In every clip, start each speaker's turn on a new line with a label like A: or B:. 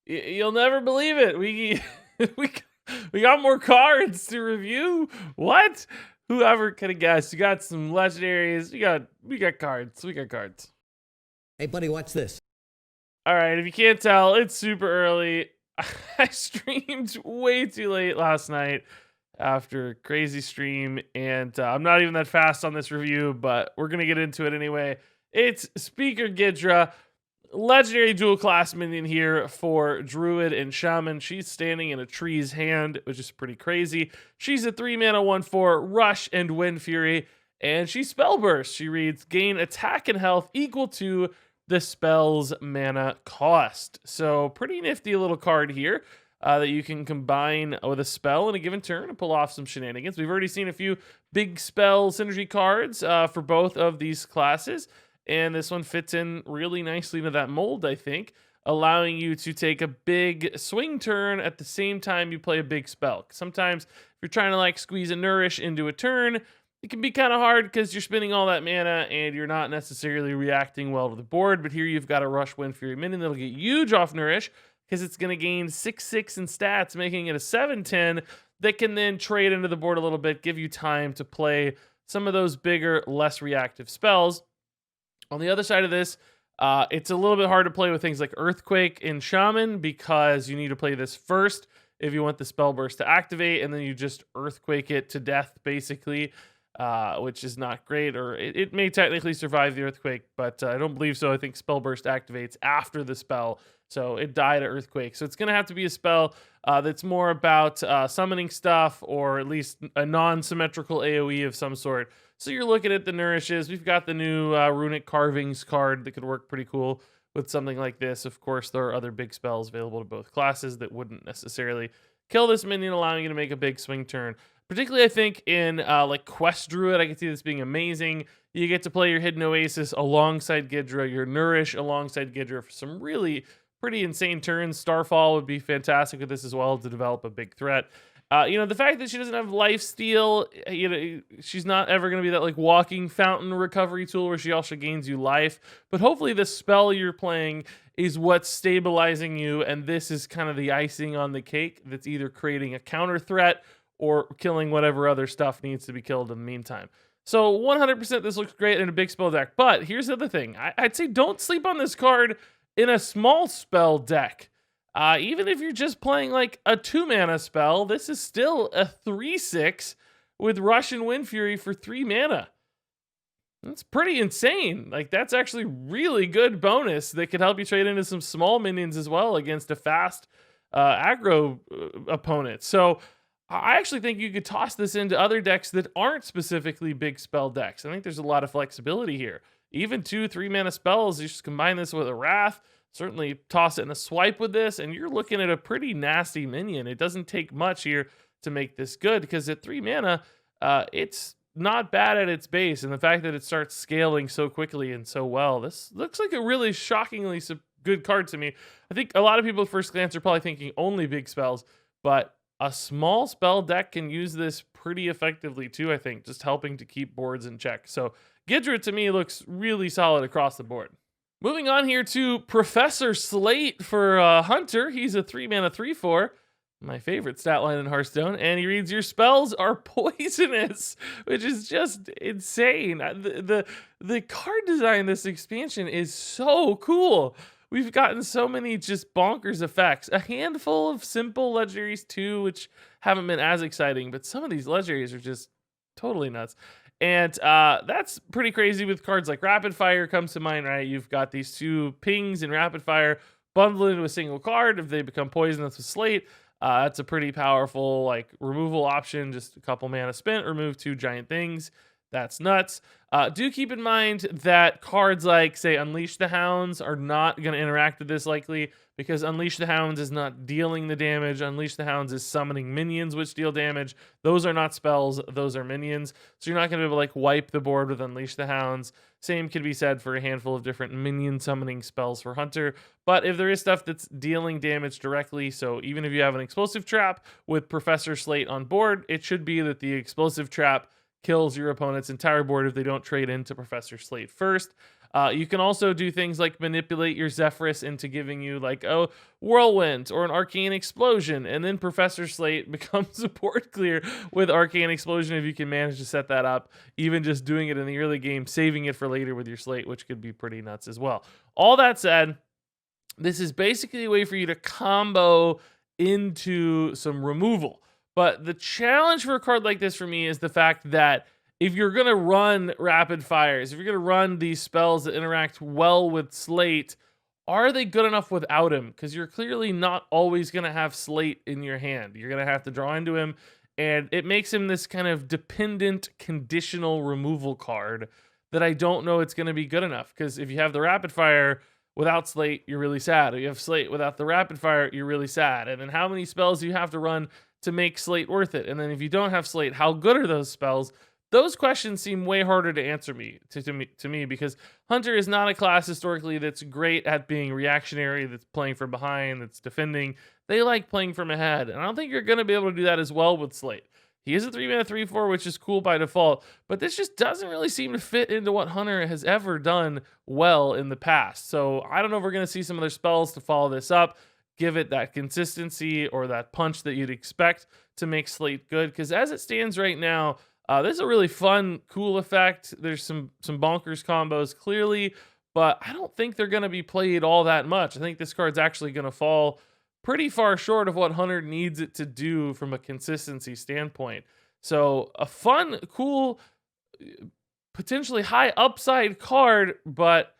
A: You'll never believe it. We we got more cards to review. What? Whoever could have guessed? You got some legendaries. We got cards. We got cards.
B: Hey, buddy, watch this.
A: All right. If you can't tell, it's super early. I streamed way too late last night after a crazy stream, and I'm not even that fast on this review, but we're gonna get into it anyway. It's Speaker Gidra. Legendary dual class minion here for Druid and Shaman. She's standing in a tree's hand, which is pretty crazy. She's a 3-mana 1/4 Rush and Wind Fury, and she spell burst. She reads gain attack and health equal to the spell's mana cost. So pretty nifty little card here that you can combine with a spell in a given turn and pull off some shenanigans. We've already seen a few big spell synergy cards for both of these classes. And this one fits in really nicely into that mold, I think, allowing you to take a big swing turn at the same time you play a big spell. Sometimes if you're trying to like squeeze a nourish into a turn, it can be kind of hard because you're spending all that mana and you're not necessarily reacting well to the board. But here you've got a Rush Wind Fury minion that'll get huge off nourish because it's going to gain 6/6 in stats, making it a 7/10 that can then trade into the board a little bit, give you time to play some of those bigger, less reactive spells. On the other side of this, it's a little bit hard to play with things like Earthquake and Shaman because you need to play this first if you want the spell burst to activate, and then you just Earthquake it to death, basically, which is not great. Or it may technically survive the Earthquake, but I don't believe so. I think spell burst activates after the spell, so it died at Earthquake. So it's going to have to be a spell that's more about summoning stuff, or at least a non-symmetrical AoE of some sort. So you're looking at the nourishes. We've got the new Runic Carvings card that could work pretty cool with something like this. Of course, there are other big spells available to both classes that wouldn't necessarily kill this minion, allowing you to make a big swing turn. Particularly, I think, in like Quest Druid, I can see this being amazing. You get to play your Hidden Oasis alongside Gidra, your Nourish alongside Gidra for some really pretty insane turns. Starfall would be fantastic with this as well to develop a big threat. The fact that she doesn't have lifesteal, she's not ever going to be that like walking fountain recovery tool where she also gains you life. But hopefully the spell you're playing is what's stabilizing you, and this is kind of the icing on the cake that's either creating a counter threat or killing whatever other stuff needs to be killed in the meantime. So 100% this looks great in a big spell deck. But here's the other thing. I'd say don't sleep on this card in a small spell deck. Even if you're just playing like a 2-mana spell, this is still a 3/6 with Rush and Wind Fury for 3 mana. That's pretty insane. Like, that's actually really good bonus that could help you trade into some small minions as well against a fast aggro opponent. So I actually think you could toss this into other decks that aren't specifically big spell decks. I think there's a lot of flexibility here. Even 2-3 mana spells, you just combine this with a Wrath, certainly toss it in a swipe with this, and you're looking at a pretty nasty minion. It doesn't take much here to make this good, because at 3 mana, it's not bad at its base, and the fact that it starts scaling so quickly and so well, this looks like a really shockingly good card to me. I think a lot of people at first glance are probably thinking only big spells, but a small spell deck can use this pretty effectively too, I think, just helping to keep boards in check. So Gidra to me looks really solid across the board. Moving on here to Professor Slate for Hunter. He's a 3-mana 3/4. My favorite stat line in Hearthstone. And he reads, your spells are poisonous, which is just insane. The card design this expansion is so cool. We've gotten so many just bonkers effects. A handful of simple legendaries too, which haven't been as exciting, but some of these legendaries are just totally nuts. And that's pretty crazy with cards like Rapid Fire comes to mind, right? You've got these 2 pings in Rapid Fire bundled into a single card. If they become poisonous with Slate, that's a pretty powerful like removal option. Just a couple mana spent, remove 2 giant things. That's nuts. Do keep in mind that cards like, say, Unleash the Hounds are not going to interact with this likely, because Unleash the Hounds is not dealing the damage. Unleash the Hounds is summoning minions which deal damage. Those are not spells, those are minions. So you're not going to be able to like wipe the board with Unleash the Hounds. Same could be said for a handful of different minion summoning spells for Hunter. But if there is stuff that's dealing damage directly, so even if you have an Explosive Trap with Professor Slate on board, it should be that the Explosive Trap kills your opponent's entire board if they don't trade into Professor Slate first. You can also do things like manipulate your Zephyrus into giving you like a Whirlwind or an Arcane Explosion, and then Professor Slate becomes a board clear with Arcane Explosion if you can manage to set that up, even just doing it in the early game, saving it for later with your Slate, which could be pretty nuts as well. All that said, this is basically a way for you to combo into some removal. But the challenge for a card like this for me is the fact that if you're going to run rapid fires, if you're going to run these spells that interact well with Slate, are they good enough without him? Because you're clearly not always going to have Slate in your hand. You're going to have to draw into him, and it makes him this kind of dependent, conditional removal card that I don't know it's going to be good enough. Because if you have the rapid fire without Slate, you're really sad. If you have Slate without the rapid fire, you're really sad. And then how many spells do you have to run to make Slate worth it? And then if you don't have Slate, how good are those spells? Those questions seem way harder to answer to me because Hunter is not a class historically that's great at being reactionary, that's playing from behind, that's defending. They like playing from ahead, and I don't think you're going to be able to do that as well with Slate. He is a 3-mana 3/4, which is cool by default, but this just doesn't really seem to fit into what Hunter has ever done well in the past. So I don't know if we're going to see some other spells to follow this up, give it that consistency or that punch that you'd expect to make Slate good, because as it stands right now, this is a really fun, cool effect. There's some bonkers combos, clearly, but I don't think they're going to be played all that much. I think this card's actually going to fall pretty far short of what Hunter needs it to do from a consistency standpoint. So a fun, cool, potentially high upside card, but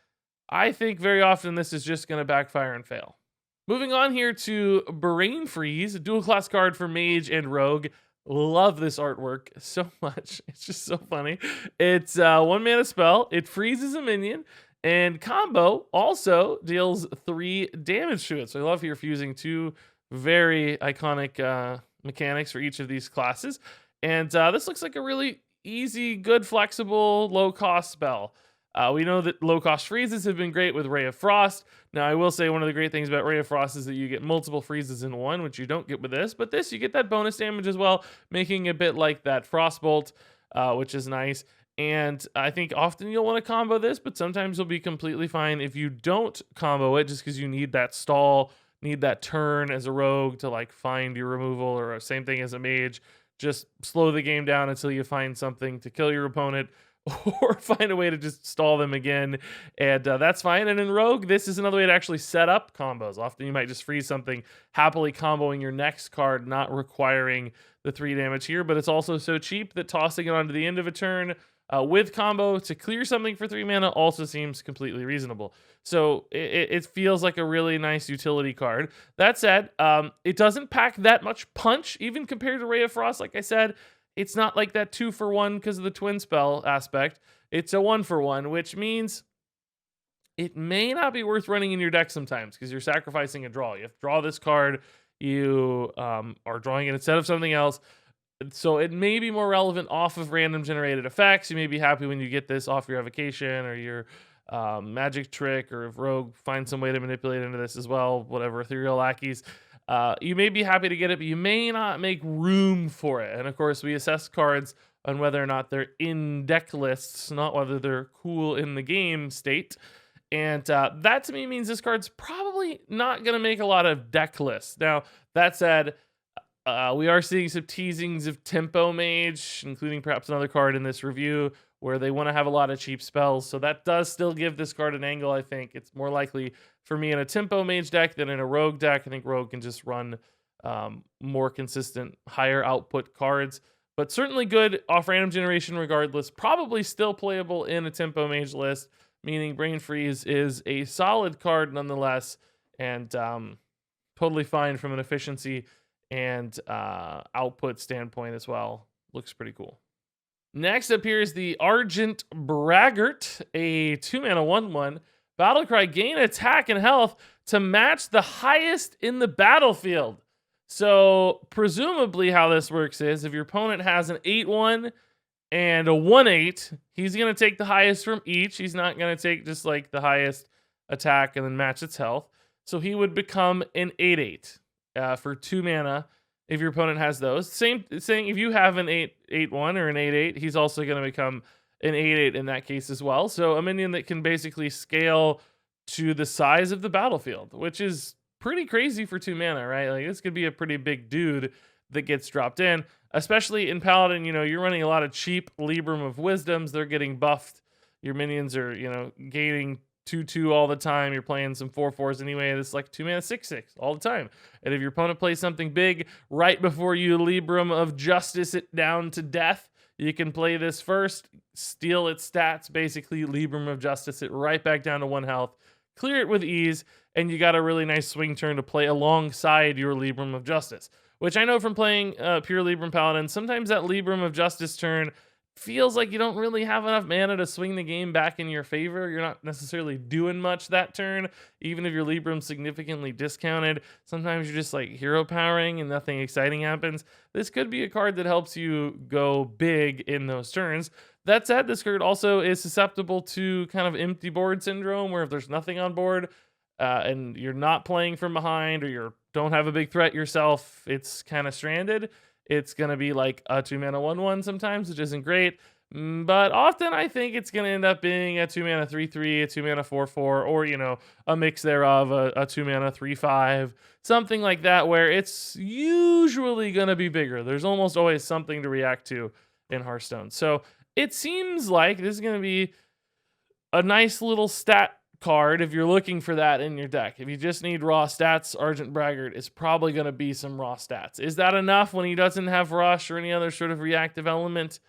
A: I think very often this is just going to backfire and fail. Moving on here to Brain Freeze, a dual class card for Mage and Rogue. Love this artwork so much. It's just so funny. It's 1 mana spell. It freezes a minion, and combo also deals 3 damage to it. So I love here fusing 2 very iconic mechanics for each of these classes. And this looks like a really easy, good, flexible, low-cost spell. We know that low-cost freezes have been great with Ray of Frost. Now, I will say one of the great things about Ray of Frost is that you get multiple freezes in one, which you don't get with this. But this, you get that bonus damage as well, making a bit like that Frostbolt, which is nice. And I think often you'll want to combo this, but sometimes you'll be completely fine if you don't combo it, just because you need that stall, need that turn as a rogue to like find your removal, or same thing as a mage. Just slow the game down until you find something to kill your opponent, or find a way to just stall them again, and that's fine. And in Rogue, this is another way to actually set up combos. Often you might just freeze something, happily comboing your next card, not requiring the 3 damage here, but it's also so cheap that tossing it onto the end of a turn with combo to clear something for 3 mana also seems completely reasonable. So it feels like a really nice utility card. That said, it doesn't pack that much punch, even compared to Ray of Frost. Like I said, it's not like that 2-for-1 because of the twin spell aspect. It's a 1-for-1, which means it may not be worth running in your deck sometimes because you're sacrificing a draw. You have to draw this card. You are drawing it instead of something else. So it may be more relevant off of random generated effects. You may be happy when you get this off your evocation or your magic trick, or if Rogue finds some way to manipulate into this as well, whatever, ethereal lackeys. You may be happy to get it, but you may not make room for it. And of course, we assess cards on whether or not they're in deck lists, not whether they're cool in the game state. And that to me means this card's probably not going to make a lot of deck lists. Now, that said, we are seeing some teasings of Tempo Mage, including perhaps another card in this review, where they want to have a lot of cheap spells. So that does still give this card an angle, I think. It's more likely for me in a Tempo Mage deck than in a Rogue deck. I think Rogue can just run more consistent, higher output cards. But certainly good off random generation regardless. Probably still playable in a Tempo Mage list, meaning Brain Freeze is a solid card nonetheless, and totally fine from an efficiency and output standpoint as well. Looks pretty cool. Next up here is the Argent Bragggart, a 2-mana 1/1. Battlecry, gain attack and health to match the highest in the battlefield. So presumably how this works is if your opponent has an 8/1 and a 1/8, he's going to take the highest from each. He's not going to take just like the highest attack and then match its health. So he would become an 8/8 for 2 mana. If your opponent has those, same thing. If you have an 8/1 or an 8/8, he's also going to become an 8/8 in that case as well. So a minion that can basically scale to the size of the battlefield, which is pretty crazy for 2 mana, right? Like this could be a pretty big dude that gets dropped in, especially in Paladin. You're running a lot of cheap Libram of Wisdoms. They're getting buffed. Your minions are, gaining 2/2 all the time. You're playing some 4/4s anyway. This is like 2 mana 6/6 all the time. And if your opponent plays something big right before you Libram of Justice it down to death, you can play this first, steal its stats, basically Libram of Justice it right back down to 1 health, clear it with ease, and you got a really nice swing turn to play alongside your Libram of Justice. Which I know from playing pure Libram Paladin, sometimes that Libram of Justice turn feels like you don't really have enough mana to swing the game back in your favor. You're not necessarily doing much that turn, even if your Libram's significantly discounted. Sometimes you're just like hero powering and nothing exciting happens. This could be a card that helps you go big in those turns. That said, this card also is susceptible to kind of empty board syndrome, where if there's nothing on board and you're not playing from behind, or you don't have a big threat yourself, it's kind of stranded. It's going to be like a 2 mana 1/1 sometimes, which isn't great. But often I think it's going to end up being a 2 mana 3/3, a 2 mana 4/4, or, a mix thereof, a 2 mana 3/5, something like that, where it's usually going to be bigger. There's almost always something to react to in Hearthstone. So it seems like this is going to be a nice little stat card if you're looking for that in your deck. If you just need raw stats, Argent Bragggart is probably going to be some raw stats. Is that enough when he doesn't have rush or any other sort of reactive element?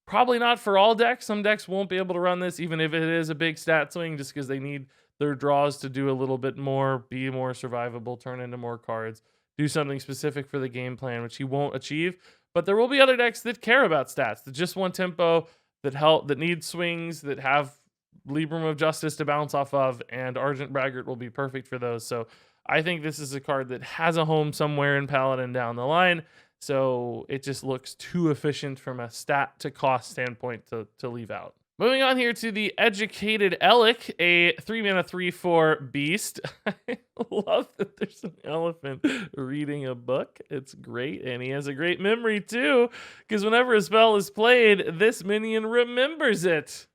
A: Probably not for all decks. Some decks won't be able to run this, even if it is a big stat swing, just because they need their draws to do a little bit more, be more survivable, turn into more cards, do something specific for the game plan, which he won't achieve. But there will be other decks that care about stats, that just want tempo, that need swings, that have Libram of Justice to bounce off of, and Argent Bragggart will be perfect for those. So I think this is a card that has a home somewhere in Paladin down the line. So it just looks too efficient from a stat to cost standpoint to leave out. Moving on here to the Educated Alec, a 3 mana 3/4 beast. I love that there's an elephant reading a book. It's great, and he has a great memory too, because whenever a spell is played, this minion remembers it.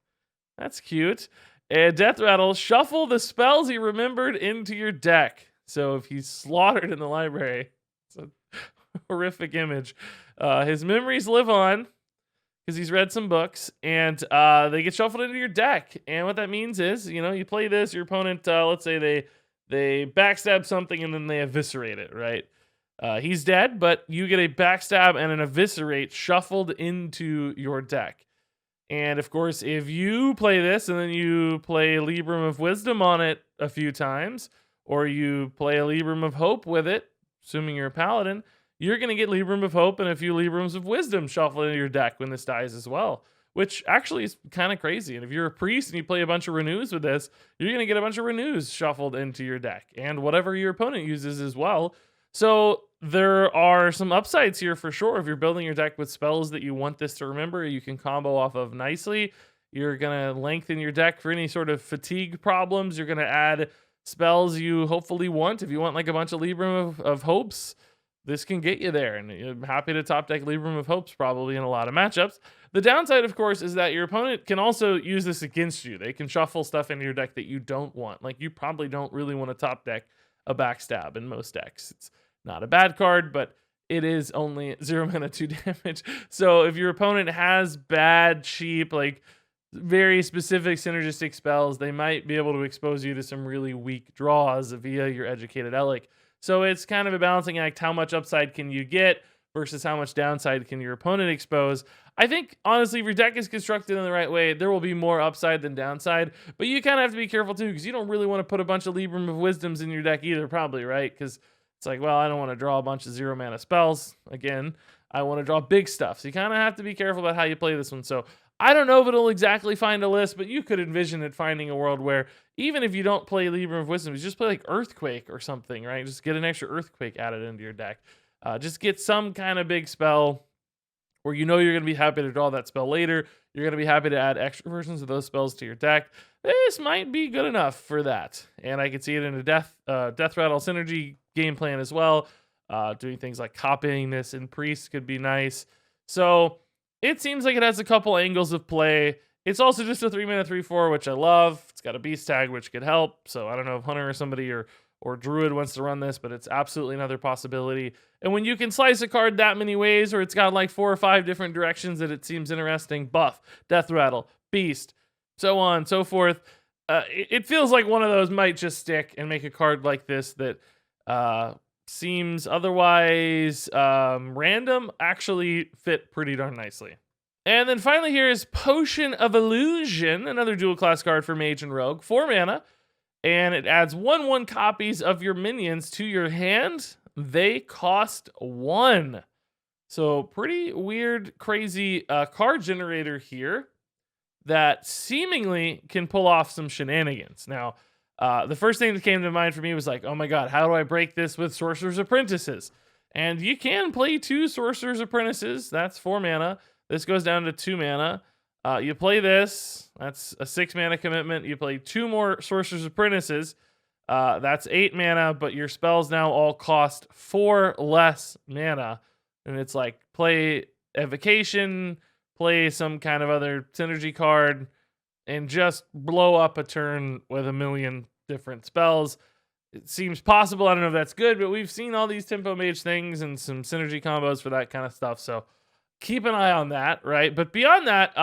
A: That's cute. And Death Rattle, shuffle the spells he remembered into your deck. So if he's slaughtered in the library, it's a horrific image. His memories live on because he's read some books, and they get shuffled into your deck. And what that means is, you play this, your opponent, let's say they backstab something and then they eviscerate it, right? He's dead, but you get a backstab and an eviscerate shuffled into your deck. And of course, if you play this and then you play Libram of Wisdom on it a few times, or you play a Libram of Hope with it, assuming you're a Paladin, you're going to get Libram of Hope and a few Librams of Wisdom shuffled into your deck when this dies as well, which actually is kind of crazy. And if you're a priest and you play a bunch of Renews with this, you're going to get a bunch of Renews shuffled into your deck, and whatever your opponent uses as well. So there are some upsides here for sure. If you're building your deck with spells that you want this to remember, you can combo off of nicely. You're going to lengthen your deck for any sort of fatigue problems. You're going to add spells you hopefully want. If you want like a bunch of Libram of Hopes, this can get you there. And I'm happy to top deck Libram of Hopes probably in a lot of matchups. The downside, of course, is that your opponent can also use this against you. They can shuffle stuff into your deck that you don't want. Like you probably don't really want to top deck a backstab in most decks. It's not a bad card, but it is only 0 mana 2 damage. So if your opponent has bad, cheap, like very specific synergistic spells, they might be able to expose you to some really weak draws via your Educated Alec. So it's kind of a balancing act. How much upside can you get versus how much downside can your opponent expose? I think, honestly, if your deck is constructed in the right way, there will be more upside than downside. But you kind of have to be careful, too, because you don't really want to put a bunch of Libram of Wisdoms in your deck either, probably, right? Because it's like, well, I don't want to draw a bunch of 0 mana spells. Again, I want to draw big stuff. So you kind of have to be careful about how you play this one. So I don't know if it'll exactly find a list, but you could envision it finding a world where even if you don't play Libram of Wisdom, you just play like Earthquake or something, right? Just get an extra Earthquake added into your deck. Just get some kind of big spell where you're going to be happy to draw that spell later. You're going to be happy to add extra versions of those spells to your deck. This might be good enough for that. And I could see it in a Death Rattle Synergy game plan as well. Doing things like copying this in Priest could be nice. So it seems like it has a couple angles of play. It's also just a 3 mana 3/4, which I love. It's got a beast tag, which could help. So I don't know if Hunter or somebody or Druid wants to run this, but it's absolutely another possibility. And when you can slice a card that many ways, or it's got like 4 or 5 different directions that it seems interesting, buff, death rattle, beast, so on and so forth, it feels like one of those might just stick and make a card like this that seems otherwise random actually fit pretty darn nicely. And then finally here is Potion of Illusion, another dual class card for Mage and Rogue, 4 mana, and it adds 1/1 copies of your minions to your hand. They cost 1. So pretty weird, crazy card generator here that seemingly can pull off some shenanigans. Now, the first thing that came to mind for me was like, oh my god, how do I break this with Sorcerer's Apprentices? And you can play 2 Sorcerer's Apprentices. That's 4 mana. This goes down to 2 mana. You play this. That's a 6 mana commitment. You play 2 more Sorcerer's Apprentices. That's 8 mana, but your spells now all cost 4 less mana. And it's like, play Evocation, play some kind of other synergy card, and just blow up a turn with a million different spells. It seems possible. I don't know if that's good, but we've seen all these Tempo Mage things and some synergy combos for that kind of stuff. So keep an eye on that, right? But beyond that,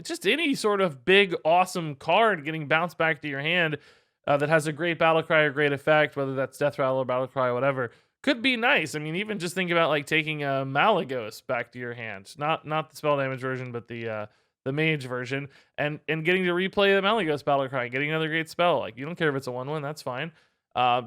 A: just any sort of big, awesome card getting bounced back to your hand that has a great battle cry or great effect, whether that's Death Rattle or battle cry or whatever, could be nice. I mean, even just think about like taking a Malagos back to your hand, not the spell damage version, but the mage version, and getting to replay the Malagos battle cry, getting another great spell. Like, you don't care if it's a 1/1, that's fine.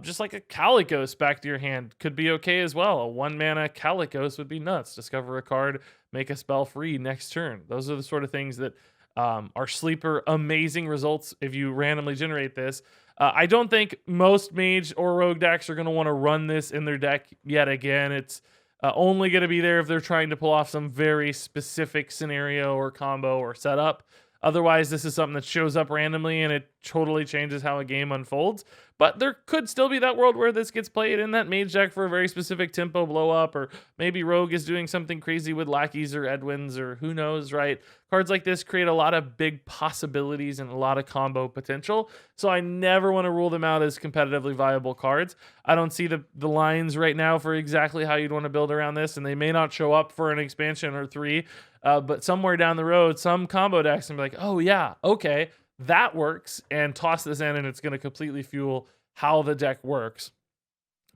A: Just like a Calicos back to your hand could be okay as well. A 1 mana Calicos would be nuts. Discover a card, make a spell free next turn. Those are the sort of things that are sleeper amazing results if you randomly generate this. I don't think most mage or rogue decks are going to want to run this in their deck yet again. It's only going to be there if they're trying to pull off some very specific scenario or combo or setup. Otherwise, this is something that shows up randomly and it totally changes how a game unfolds. But there could still be that world where this gets played in that mage deck for a very specific tempo blow up, or maybe Rogue is doing something crazy with Lackeys or Edwins, or who knows, right? Cards like this create a lot of big possibilities and a lot of combo potential. So I never want to rule them out as competitively viable cards. I don't see the lines right now for exactly how you'd want to build around this, and they may not show up for an expansion or 3. But somewhere down the road, some combo decks can be like, oh yeah, okay, that works, and toss this in, and it's going to completely fuel how the deck works.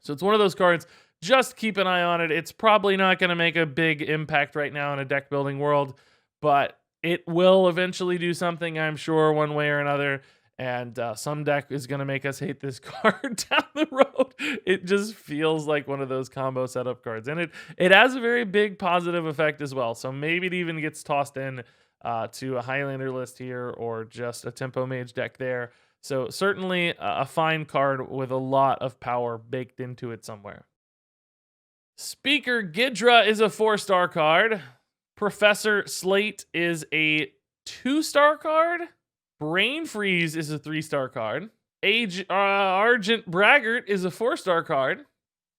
A: So it's one of those cards, just keep an eye on it. It's probably not going to make a big impact right now in a deck building world, but it will eventually do something, I'm sure, one way or another. And some deck is going to make us hate this card down the road. It just feels like one of those combo setup cards. And it has a very big positive effect as well. So maybe it even gets tossed in to a Highlander list here, or just a Tempo Mage deck there. So certainly a fine card with a lot of power baked into it somewhere. Speaker Gidra is a 4-star card. Professor Slate is a 2-star card. Brain Freeze is a 3-star card. Argent Bragggart is a 4-star card.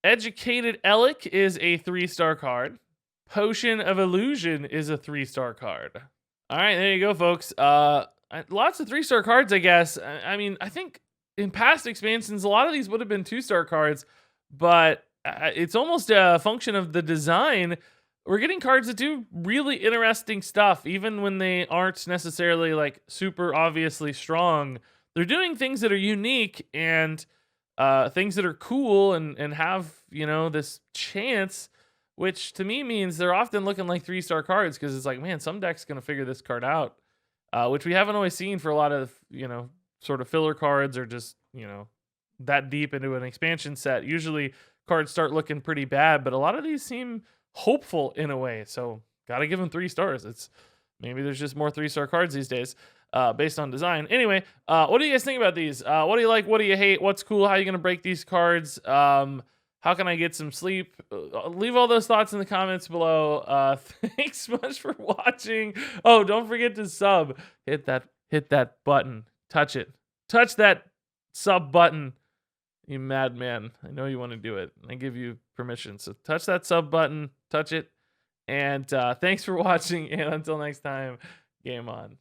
A: Educated Alec is a 3-star card. Potion of Illusion is a 3-star card. All right, there you go, folks. Lots of 3-star cards, I guess. I mean, I think in past expansions, a lot of these would have been 2-star cards, but it's almost a function of the design. We're getting cards that do really interesting stuff, even when they aren't necessarily like super obviously strong. They're doing things that are unique and things that are cool and have, you know, this chance, which to me means they're often looking like 3-star cards, because it's like, man, some deck's going to figure this card out, which we haven't always seen for a lot of, you know, sort of filler cards, or just, you know, that deep into an expansion set. Usually cards start looking pretty bad, but a lot of these seem hopeful in a way, so gotta give them 3 stars. It's maybe there's just more 3-star cards these days based on design. Anyway, what do you guys think about these? What do you like? What do you hate? What's cool? How are you gonna break these cards? How can I get some sleep? Leave all those thoughts in the comments below. Thanks much for watching. Oh, don't forget to sub. Hit that button. Touch it. Touch that sub button. You madman. I know you want to do it. I give you permission. So touch that sub button, touch it. And thanks for watching. And until next time, game on.